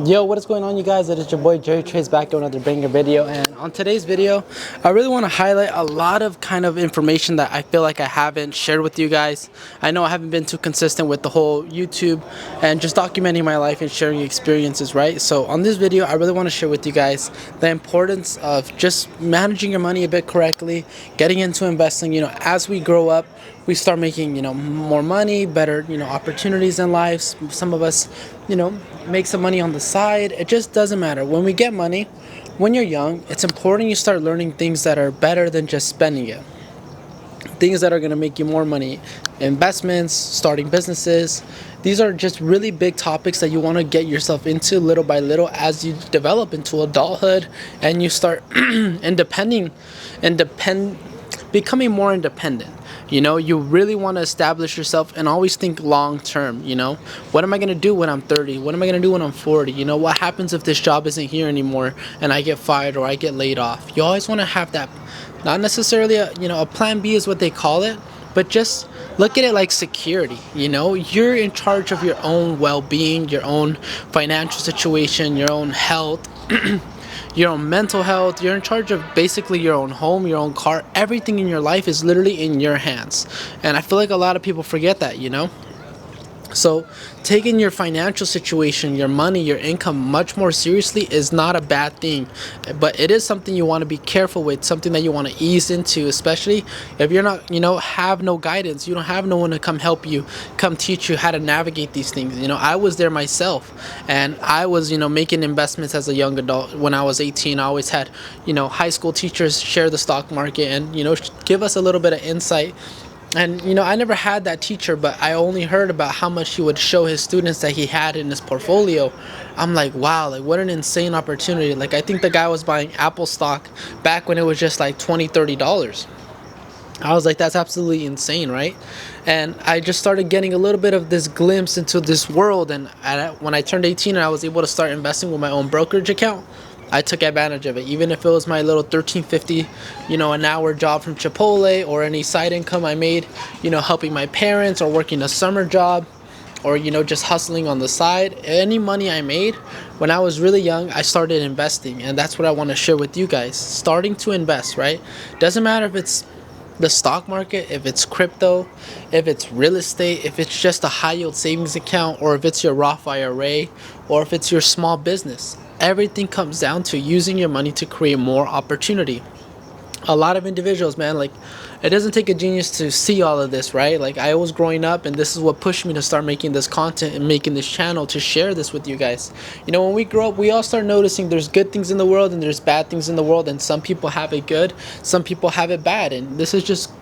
Yo, what is going on, you guys? It is your boy Jerry Trace back to another banger video. And on today's video, I really want to highlight a lot of kind of information that I feel like I haven't shared with you guys. I know I haven't been too consistent with the whole YouTube and just documenting my life and sharing experiences, right? So on this video, I really want to share with you guys the importance of just managing your money a bit correctly, getting into investing. As we grow up, we start making more money, better opportunities in life. Some of us make some money on the side. It just doesn't matter. When we get money, when you're young, it's important you start learning things that are better than just spending it, things that are going to make you more money. Investments, starting businesses, these are just really big topics that you want to get yourself into little by little as you develop into adulthood and you start becoming more independent. You really want to establish yourself and always think long term. What am I going to do when I'm 30? What am I going to do when I'm 40? What happens if this job isn't here anymore and I get fired or I get laid off? You always want to have that, not necessarily a plan B is what they call it, but just look at it like security. You're in charge of your own well-being, your own financial situation, your own health, your own mental health. You're in charge of basically your own home, your own car. Everything in your life is literally in your hands. And I feel like a lot of people forget that. So taking your financial situation, your money, your income much more seriously is not a bad thing, but it is something you want to be careful with, something that you want to ease into, especially if you're not, have no guidance. You don't have no one to come help you, come teach you how to navigate these things. I was there myself, and I was, making investments as a young adult. When I was 18, I always had, high school teachers share the stock market and, give us a little bit of insight. And I never had that teacher, but I only heard about how much he would show his students that he had in his portfolio. I'm like, wow, like what an insane opportunity. Like I think the guy was buying Apple stock back when it was just like $20-$30. I was like, that's absolutely insane, right? And I just started getting a little bit of this glimpse into this world. And when I turned 18 and I was able to start investing with my own brokerage account, I took advantage of it. Even if it was my little $13.50, an hour job from Chipotle, or any side income I made, helping my parents, or working a summer job, or just hustling on the side. Any money I made when I was really young, I started investing, and that's what I want to share with you guys. Starting to invest, right? Doesn't matter if it's the stock market, if it's crypto, if it's real estate, if it's just a high yield savings account, or if it's your Roth IRA, or if it's your small business. Everything comes down to using your money to create more opportunity. A lot of individuals, man, like it doesn't take a genius to see all of this, right? Like I was growing up, and this is what pushed me to start making this content and making this channel to share this with you guys. When we grow up, we all start noticing there's good things in the world and there's bad things in the world, and some people have it good, some people have it bad, and this is just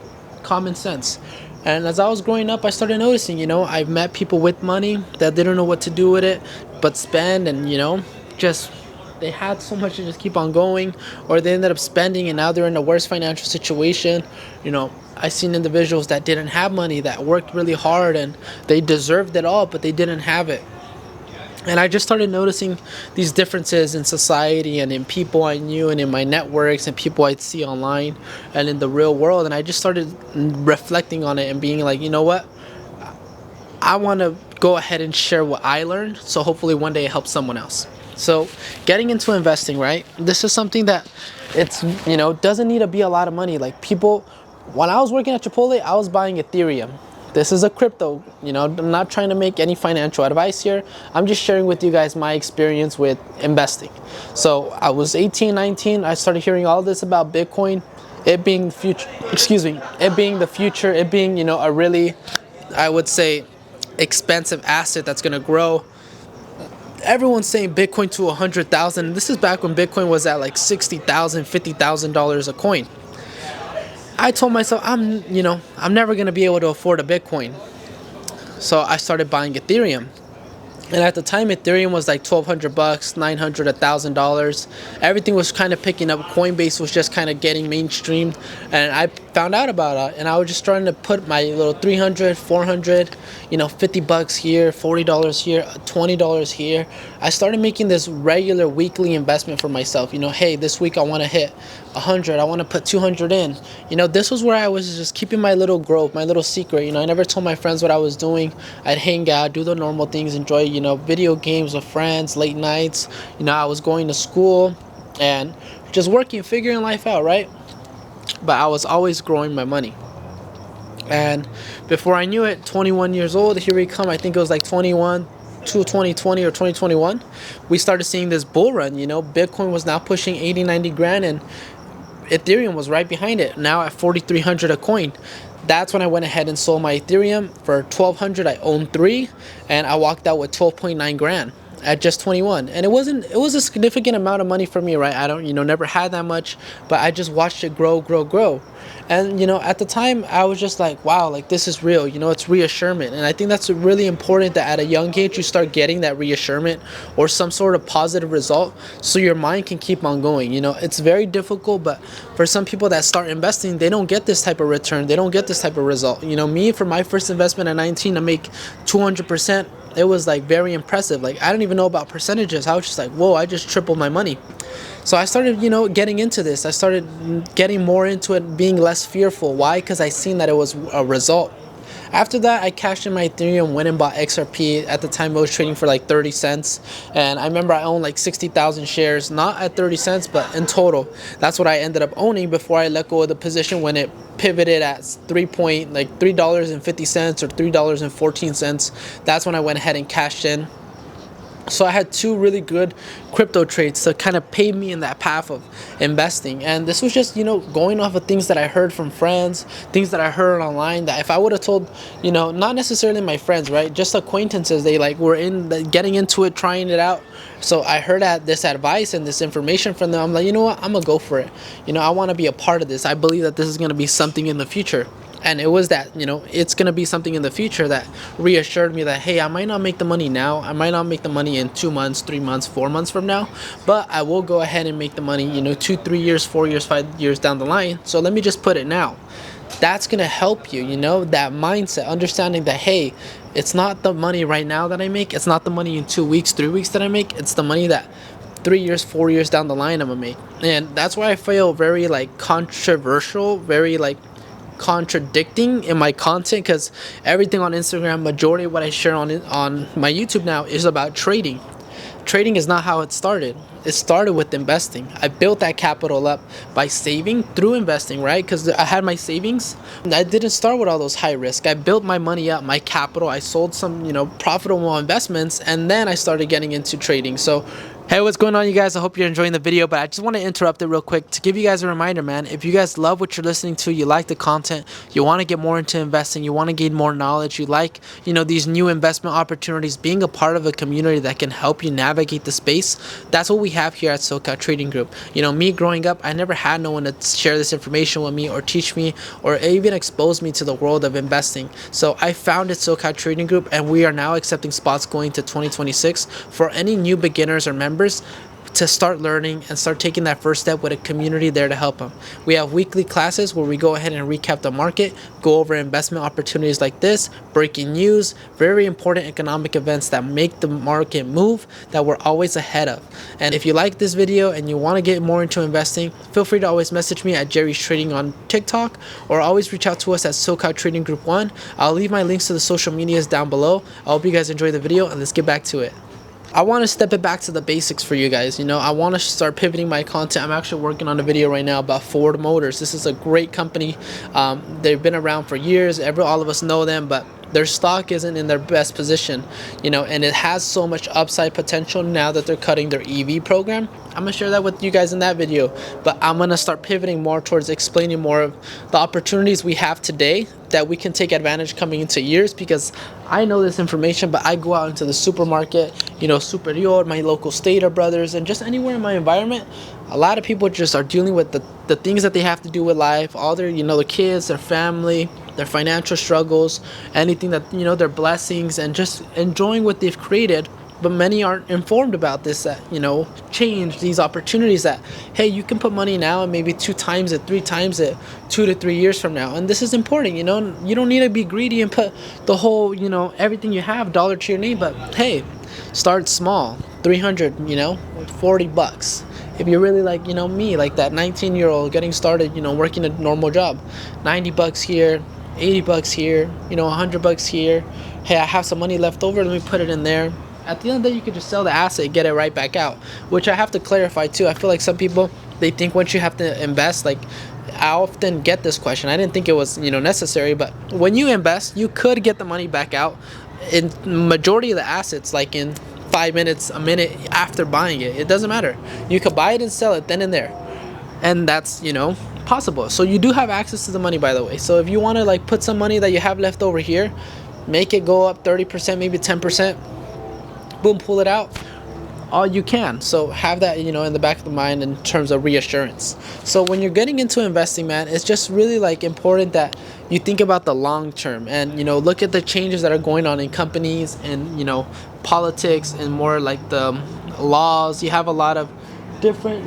common sense. And as I was growing up, I started noticing, I've met people with money that didn't know what to do with it but spend, and just they had so much to just keep on going, or they ended up spending and now they're in a worse financial situation. I seen individuals that didn't have money, that worked really hard and they deserved it all, but they didn't have it. And I just started noticing these differences in society and in people I knew and in my networks and people I'd see online and in the real world. And I just started reflecting on it and being like, you know what, I want to go ahead and share what I learned, so hopefully one day it helps someone else. So getting into investing, right? This is something that it's, doesn't need to be a lot of money. Like people, when I was working at Chipotle, I was buying Ethereum. This is a crypto, I'm not trying to make any financial advice here. I'm just sharing with you guys my experience with investing. So I was 18, 19. I started hearing all this about Bitcoin, it being the future, it being, a really, I would say, expensive asset that's going to grow. Everyone's saying Bitcoin to 100,000. This is back when Bitcoin was at like $60,000, $50,000 a coin. I told myself I'm never gonna be able to afford a Bitcoin. So I started buying Ethereum. And at the time, Ethereum was like $1,200, $900, $1,000. Everything was kind of picking up. Coinbase was just kind of getting mainstream, and I found out about it. And I was just starting to put my little $300, $400, $50 here, $40 here, $20 here. I started making this regular weekly investment for myself. Hey, this week I want to hit 100. I want to put 200 in. This was where I was just keeping my little growth, my little secret. I never told my friends what I was doing. I'd hang out, do the normal things, enjoy, you know, video games with friends, late nights. You know, I was going to school and just working, figuring life out, right? But I was always growing my money. And before I knew it, 21 years old, here we come. I think it was like 21 to 2020 or 2021. We started seeing this bull run. You know, Bitcoin was now pushing 80, 90 grand, and Ethereum was right behind it. Now at 4,300 a coin. That's when I went ahead and sold my Ethereum for 1,200. I owned three, and I walked out with 12.9 grand at just 21. And it was a significant amount of money for me, right? I don't, you know, never had that much, but I just watched it grow, grow, grow. And you know, at the time I was just like, wow, like this is real. You know, it's reassurance. And I think that's really important, that at a young age you start getting that reassurance or some sort of positive result, so your mind can keep on going. You know, it's very difficult, but for some people that start investing, they don't get this type of return, they don't get this type of result. You know, me, for my first investment at 19 to make 200%, it was like very impressive. Like, I didn't even know about percentages. I was just like, whoa, I just tripled my money. So I started, you know, getting into this. I started getting more into it, being less fearful. Why? Because I seen that it was a result. After that, I cashed in my Ethereum, went and bought XRP. At the time, it was trading for like 30 cents. And I remember I owned like 60,000 shares, not at 30 cents, but in total. That's what I ended up owning before I let go of the position when it pivoted at $3.50 or $3.14. That's when I went ahead and cashed in. So I had two really good crypto trades to kind of pay me in that path of investing. And this was just, you know, going off of things that I heard from friends, things that I heard online, that if I would have told, you know, not necessarily my friends, right, just acquaintances, they like were getting into it, trying it out. So I heard this advice and this information from them. I'm like, you know what, I'm gonna go for it. You know, I want to be a part of this. I believe that this is going to be something in the future. And it was that, you know, it's going to be something in the future that reassured me that, hey, I might not make the money now. I might not make the money in 2 months, 3 months, 4 months from now, but I will go ahead and make the money, you know, 2, 3 years, 4 years, 5 years down the line. So let me just put it now. That's going to help you, you know, that mindset, understanding that, hey, it's not the money right now that I make. It's not the money in 2 weeks, 3 weeks that I make. It's the money that 3 years, 4 years down the line I'm going to make. And that's why I feel very like controversial, very like contradicting in my content, because everything on Instagram, majority of what I share on my YouTube now is about trading. Trading is not how it started. It started with investing. I built that capital up by saving through investing, right? Because I had my savings. I didn't start with all those high risk. I built my money up, my capital. I sold some, you know, profitable investments, and then I started getting into trading. So hey, what's going on, you guys? I hope you're enjoying the video, but I just want to interrupt it real quick to give you guys a reminder, man. If you guys love what you're listening to, you like the content, you want to get more into investing, you want to gain more knowledge, you like, you know, these new investment opportunities, being a part of a community that can help you navigate the space, that's what we have here at SoCal Trading Group. You know, me growing up, I never had no one to share this information with me or teach me or even expose me to the world of investing. So I founded SoCal Trading Group, and we are now accepting spots going to 2026 for any new beginners or members to start learning and start taking that first step with a community there to help them. We have weekly classes where we go ahead and recap the market, go over investment opportunities like this, breaking news, very important economic events that make the market move, that we're always ahead of. And if you like this video and you want to get more into investing, feel free to always message me at Jerry's Trading on TikTok, or always reach out to us at SoCal Trading Group 1. I'll leave my links to the social medias down below. I hope you guys enjoy the video, and let's get back to it. I want to step it back to the basics for you guys. You know, I want to start pivoting my content. I'm actually working on a video right now about Ford Motors. This is a great company. They've been around for years. All of us know them, but their stock isn't in their best position, you know, and it has so much upside potential now that they're cutting their EV program. I'm gonna share that with you guys in that video, but I'm gonna start pivoting more towards explaining more of the opportunities we have today that we can take advantage coming into years, because I know this information, but I go out into the supermarket, you know, Superior, my local Stater Brothers, and just anywhere in my environment. A lot of people just are dealing with the things that they have to do with life, all their, you know, their kids, their family, their financial struggles, anything that, you know, their blessings, and just enjoying what they've created. But many aren't informed about this, that, you know, change, these opportunities that, hey, you can put money now and maybe 2 times it, 3 times it, 2 to 3 years from now. And this is important, you know. You don't need to be greedy and put the whole, you know, everything you have dollar to your name, but hey, start small. 300, you know, 40 bucks. If you're really like, you know, me, like that 19-year-old getting started, you know, working a normal job, 90 bucks here, 80 bucks here, you know, 100 bucks here. Hey, I have some money left over, let me put it in there. At the end of the day, you could just sell the asset and get it right back out, which I have to clarify too. I feel like some people, they think once you have to invest, like, I often get this question. I didn't think it was, necessary, but when you invest, you could get the money back out in majority of the assets, like in 5 minutes, a minute after buying it. It doesn't matter. You could buy it and sell it then and there, and that's possible. So you do have access to the money, by the way. So if you want to like put some money that you have left over here, make it go up 30%, maybe 10%, boom, pull it out, all you can. So have that in the back of the mind in terms of reassurance. So when you're getting into investing, man, it's just really like important that you think about the long term, and look at the changes that are going on in companies and politics, and more like the laws. You have a lot of different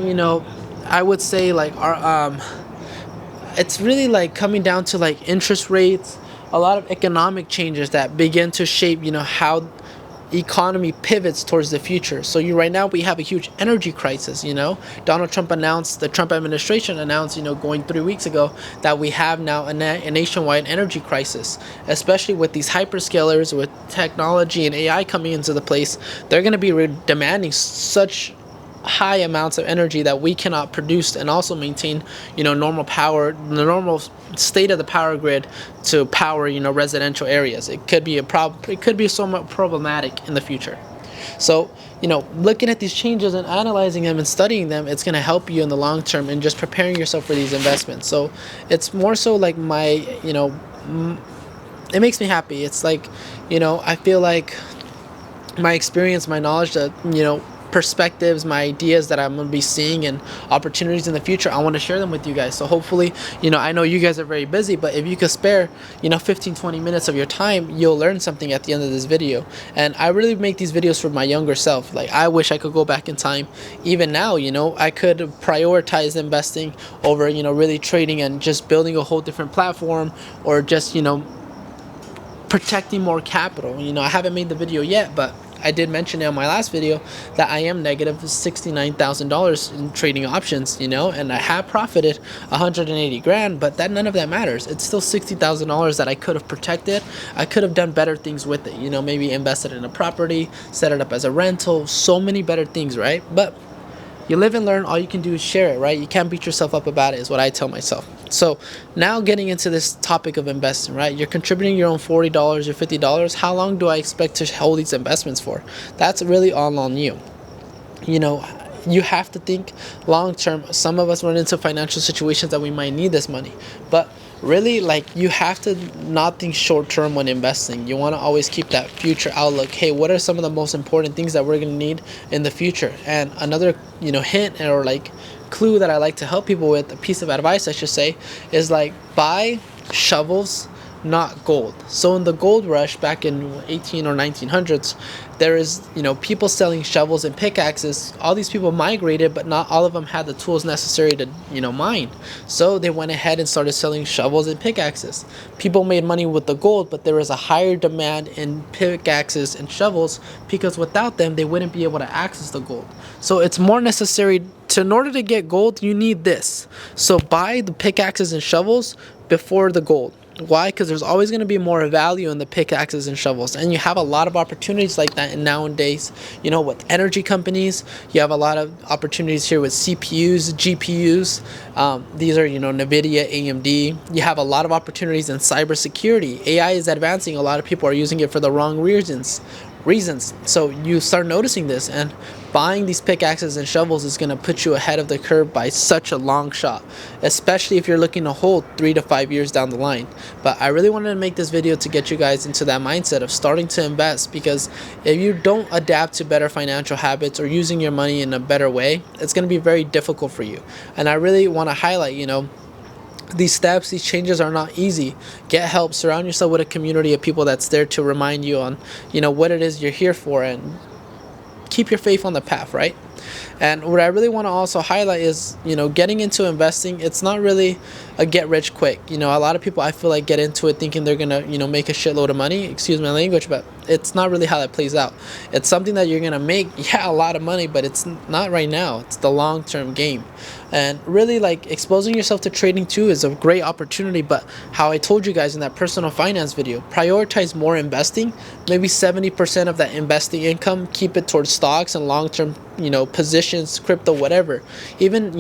I would say like our it's really like coming down to like interest rates, a lot of economic changes that begin to shape how economy pivots towards the future. So right now we have a huge energy crisis. Donald Trump announced, the Trump administration announced going 3 weeks ago, that we have now a nationwide energy crisis, especially with these hyperscalers, with technology and AI coming into the place. They're going to be demanding such high amounts of energy that we cannot produce and also maintain normal power, the normal state of the power grid to power residential areas. It could be it could be somewhat problematic in the future. So looking at these changes and analyzing them and studying them, it's going to help you in the long term and just preparing yourself for these investments. So it's more so like my it makes me happy. It's like I feel like my experience, my knowledge, that perspectives, my ideas that I'm going to be seeing and opportunities in the future, I want to share them with you guys. So hopefully, I know you guys are very busy, but if you could spare 15-20 minutes of your time, you'll learn something at the end of this video. And I really make these videos for my younger self. Like, I wish I could go back in time. Even now, I could prioritize investing over really trading and just building a whole different platform, or just protecting more capital. I haven't made the video yet, but I did mention in my last video that I am negative $69,000 in trading options, and I have profited 180 grand, but none of that matters. It's still $60,000 that I could have protected. I could have done better things with it, maybe invested in a property, set it up as a rental, so many better things, right? But you live and learn. All you can do is share it, right? You can't beat yourself up about it, is what I tell myself. So now getting into this topic of investing, right? You're contributing your own $40 or $50. How long do I expect to hold these investments for? That's really all on you. You have to think long term. Some of us run into financial situations that we might need this money, but really, like, you have to not think short term when investing. You want to always keep that future outlook. Hey, what are some of the most important things that we're going to need in the future? And another hint, or like clue, that I like to help people with, a piece of advice I should say, is like, buy shovels, not gold. So in the gold rush back in 18 or 1900s, there is people selling shovels and pickaxes. All these people migrated, but not all of them had the tools necessary to mine. So they went ahead and started selling shovels and pickaxes. People made money with the gold, but there was a higher demand in pickaxes and shovels, because without them they wouldn't be able to access the gold. So it's more necessary in order to get gold, you need this. So buy the pickaxes and shovels before the gold. Why? Because there's always going to be more value in the pickaxes and shovels, and you have a lot of opportunities like that in nowadays. With energy companies, you have a lot of opportunities here with CPUs, GPUs. These are NVIDIA, AMD. You have a lot of opportunities in cybersecurity. AI is advancing. A lot of people are using it for the wrong reasons. So you start noticing this, and buying these pickaxes and shovels is going to put you ahead of the curve by such a long shot, especially if you're looking to hold 3 to 5 years down the line. But I really wanted to make this video to get you guys into that mindset of starting to invest, because if you don't adapt to better financial habits or using your money in a better way, it's going to be very difficult for you. And I really want to highlight, these steps, these changes are not easy. Get help. Surround yourself with a community of people that's there to remind you on, what it is you're here for, and keep your faith on the path, right? And what I really want to also highlight is, getting into investing, it's not really a get rich quick. A lot of people, I feel like, get into it thinking they're going to, make a shitload of money. Excuse my language, but it's not really how that plays out. It's something that you're gonna make, yeah, a lot of money, but it's not right now. It's the long term game. And really, like, exposing yourself to trading too is a great opportunity. But how I told you guys in that personal finance video, prioritize more investing. Maybe 70% of that investing income, keep it towards stocks and long term, positions, crypto, whatever. Even,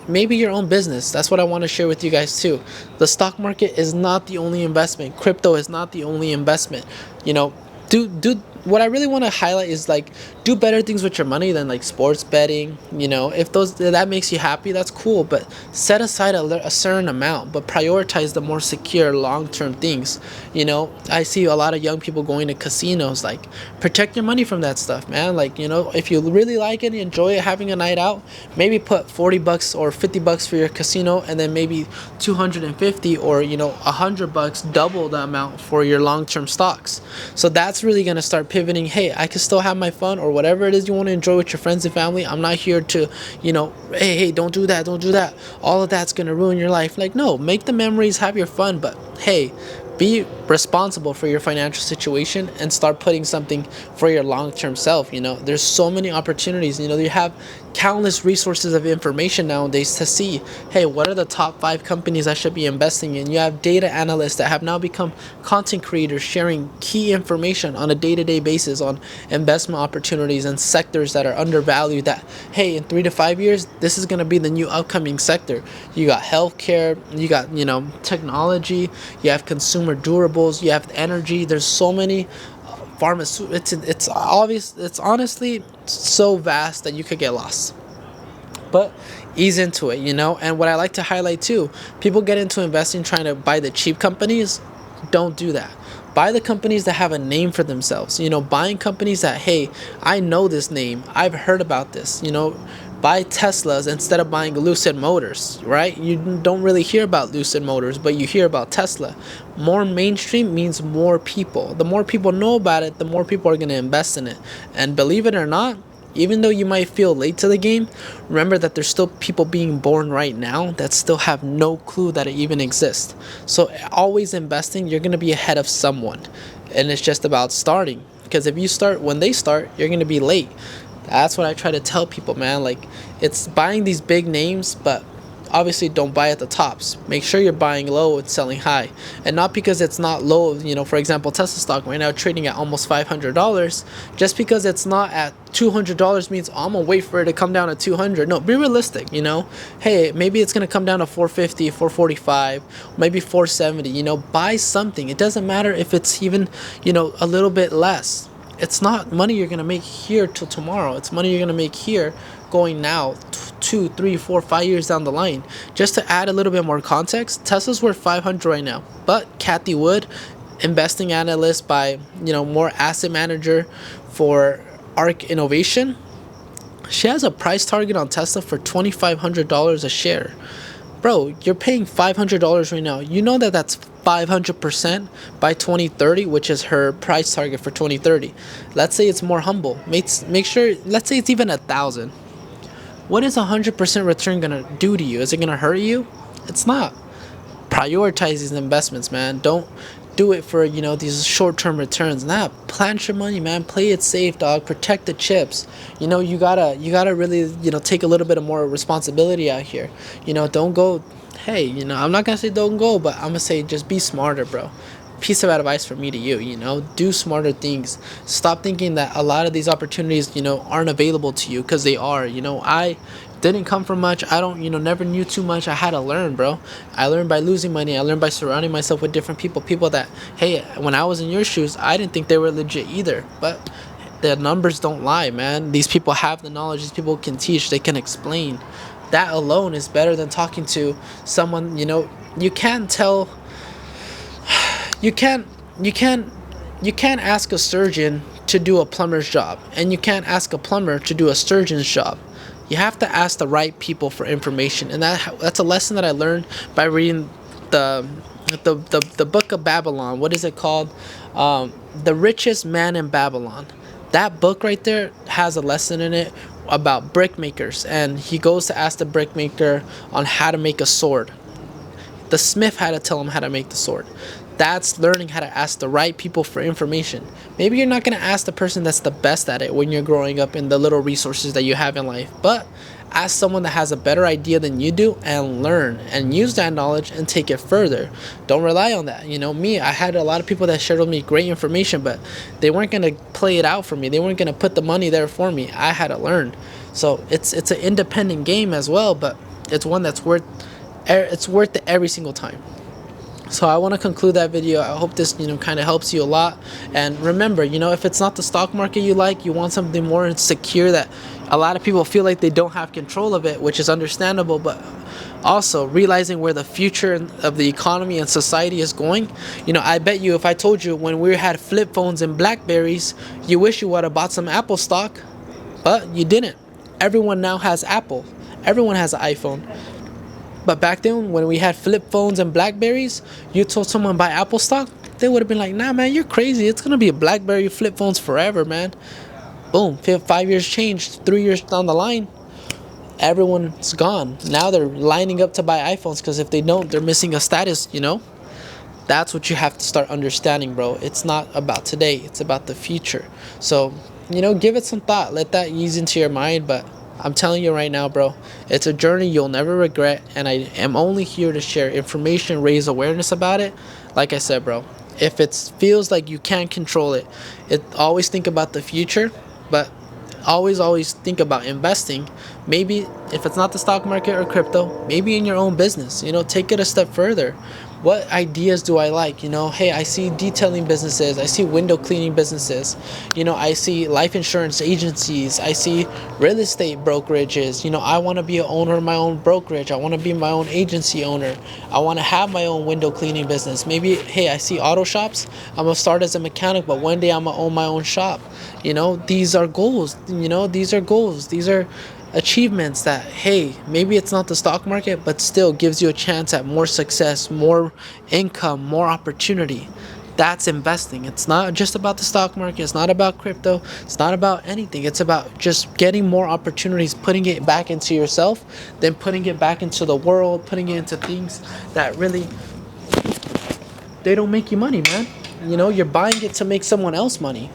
maybe your own business. That's what I want to share with you guys too. The stock market is not the only investment. Crypto is not the only investment. You know, do what I really want to highlight is, like, do better things with your money than like sports betting. If that makes you happy, that's cool, but set aside a certain amount, but prioritize the more secure long-term things. I see a lot of young people going to casinos. Like, protect your money from that stuff, man. Like, if you really like it, enjoy it, having a night out, maybe put $40 or $50 for your casino, and then maybe 250 or $100, double the amount for your long-term stocks. So that's really going to start pivoting. Hey, I can still have my fun, or whatever it is you want to enjoy with your friends and family. I'm not here to, hey, don't do that, don't do that. All of that's going to ruin your life. Like, no, make the memories, have your fun, but hey, be responsible for your financial situation and start putting something for your long-term self. There's so many opportunities. You have countless resources of information nowadays to see, hey, what are the top 5 companies I should be investing in. You have data analysts that have now become content creators, sharing key information on a day-to-day basis on investment opportunities and sectors that are undervalued, that, hey, in 3 to 5 years, this is going to be the new upcoming sector. You got healthcare, you got technology, you have consumer durables, you have energy. There's so many it's obvious. It's honestly so vast that you could get lost, but ease into it. And what I like to highlight too, people get into investing trying to buy the cheap companies. Don't do that. Buy the companies that have a name for themselves. Buying companies that, hey, I know this name, I've heard about this. Buy Teslas instead of buying Lucid Motors, right? You don't really hear about Lucid Motors, but you hear about Tesla. More mainstream means more people. The more people know about it, the more people are going to invest in it. And believe it or not, even though you might feel late to the game, remember that there's still people being born right now that still have no clue that it even exists. So always investing, you're going to be ahead of someone. And it's just about starting. Because if you start when they start, you're going to be late. That's what I try to tell people, man. Like, it's buying these big names, but obviously don't buy at the tops. Make sure you're buying low and selling high. And not because it's not low, for example, Tesla stock right now trading at almost $500. Just because it's not at $200 means, oh, I'm going to wait for it to come down to 200. No, be realistic, Hey, maybe it's going to come down to 450, 445, maybe 470, buy something. It doesn't matter if it's even, a little bit less. It's not money you're going to make here till tomorrow. It's money you're going to make here going now, 2, 3, 4, 5 years down the line. Just to add a little bit more context, Tesla's worth 500 right now. But Cathie Wood, investing analyst by, more asset manager for ARK Innovation, she has a price target on Tesla for $2,500 a share. Bro, you're paying $500 right now. You know that that's 500% by 2030, which is her price target for 2030. Let's say it's more humble. Make sure, let's say it's even 1,000. What is 100% return gonna do to you? Is it gonna hurt you? It's not. Prioritize these investments, man. Don't do it for these short-term returns. Plant your money, man. Play it safe, dog. Protect the chips. You gotta really take a little bit of more responsibility out here. Don't go, hey, I'm not gonna say don't go, but I'm gonna say just be smarter, bro. Piece of advice from me to you, do smarter things. Stop thinking that a lot of these opportunities aren't available to you, because they are. I didn't come from much. I don't never knew too much. I had to learn, bro. I learned by losing money. I learned by surrounding myself with different people that, hey, when I was in your shoes, I didn't think they were legit either, but the numbers don't lie, man. These people have the knowledge. These people can teach, they can explain. That alone is better than talking to someone. You can't tell, you can't ask a surgeon to do a plumber's job, and you can't ask a plumber to do a surgeon's job. You have to ask the right people for information, and that's a lesson that I learned by reading the book of Babylon. What is it called? The Richest Man in Babylon. That book right there has a lesson in it about brick makers, and he goes to ask the brick maker on how to make a sword. The smith had to tell him how to make the sword. That's learning how to ask the right people for information. Maybe you're not going to ask the person that's the best at it when you're growing up in the little resources that you have in life, but ask someone that has a better idea than you do and learn and use that knowledge and take it further. Don't rely on that. You know, me, I had a lot of people that shared with me great information, but they weren't going to play it out for me. They weren't going to put the money there for me. I had to learn. So it's an independent game as well, but it's one that's worth it every single time. So I want to conclude that video. I hope this, kind of helps you a lot. And remember, if it's not the stock market you like, you want something more secure that a lot of people feel like they don't have control of it, which is understandable, but also realizing where the future of the economy and society is going. I bet you if I told you when we had flip phones and Blackberries, you wish you would have bought some Apple stock, but you didn't. Everyone now has Apple. Everyone has an iPhone. But back then, when we had flip phones and Blackberries, you told someone buy Apple stock, they would have been like, nah, man, you're crazy. It's going to be a Blackberry flip phones forever, man. Boom, 5 years changed, 3 years down the line, everyone's gone. Now they're lining up to buy iPhones because if they don't, they're missing a status, That's what you have to start understanding, bro. It's not about today. It's about the future. So, give it some thought. Let that ease into your mind, but I'm telling you right now, bro, it's a journey you'll never regret, and I am only here to share information, raise awareness about it. Like I said, bro, if it feels like you can't control it, always think about the future, but always think about investing. Maybe if it's not the stock market or crypto, maybe in your own business. Take it a step further. What ideas do I like? Hey, I see detailing businesses, I see window cleaning businesses, I see life insurance agencies, I see real estate brokerages. I want to be an owner of my own brokerage. I want to be my own agency owner. I want to have my own window cleaning business. Maybe, hey, I see auto shops. I'm gonna start as a mechanic, but one day I'm gonna own my own shop. These are goals. These are achievements that, hey, maybe it's not the stock market, but still gives you a chance at more success, more income, more opportunity. That's investing. It's not just about the stock market. It's not about crypto. It's not about anything. It's about just getting more opportunities, putting it back into yourself, then putting it back into the world, putting it into things that really, they don't make you money, man. You're buying it to make someone else money.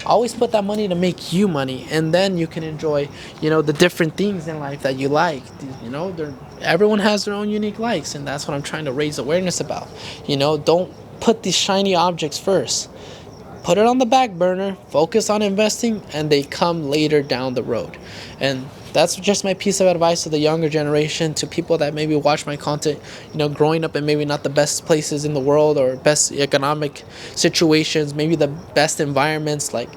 Always put that money to make you money, and then you can enjoy, the different things in life that you like. Everyone has their own unique likes, and that's what I'm trying to raise awareness about. Don't put these shiny objects first. Put it on the back burner, focus on investing, and they come later down the road. And that's just my piece of advice to the younger generation, to people that maybe watch my content, growing up in maybe not the best places in the world or best economic situations, maybe the best environments. Like,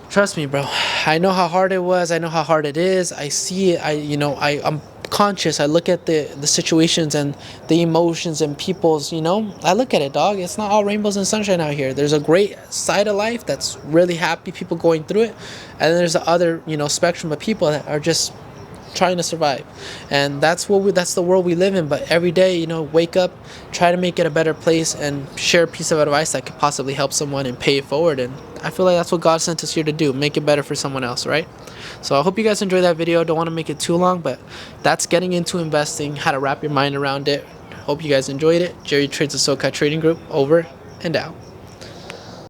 trust me, bro, I know how hard it was. I know how hard it is. I see it. I'm conscious. I look at the situations and the emotions and people's, I look at it, dog. It's not all rainbows and sunshine out here. There's a great side of life that's really happy people going through it, and then there's the other, spectrum of people that are just trying to survive. And that's the world we live in. But every day, wake up, try to make it a better place, and share a piece of advice that could possibly help someone and pay it forward. And I feel like that's what God sent us here to do, make it better for someone else, right? So I hope you guys enjoyed that video. Don't want to make it too long, but that's getting into investing, how to wrap your mind around it. Hope you guys enjoyed it. Jerry Trades of SoCal Trading Group, over and out.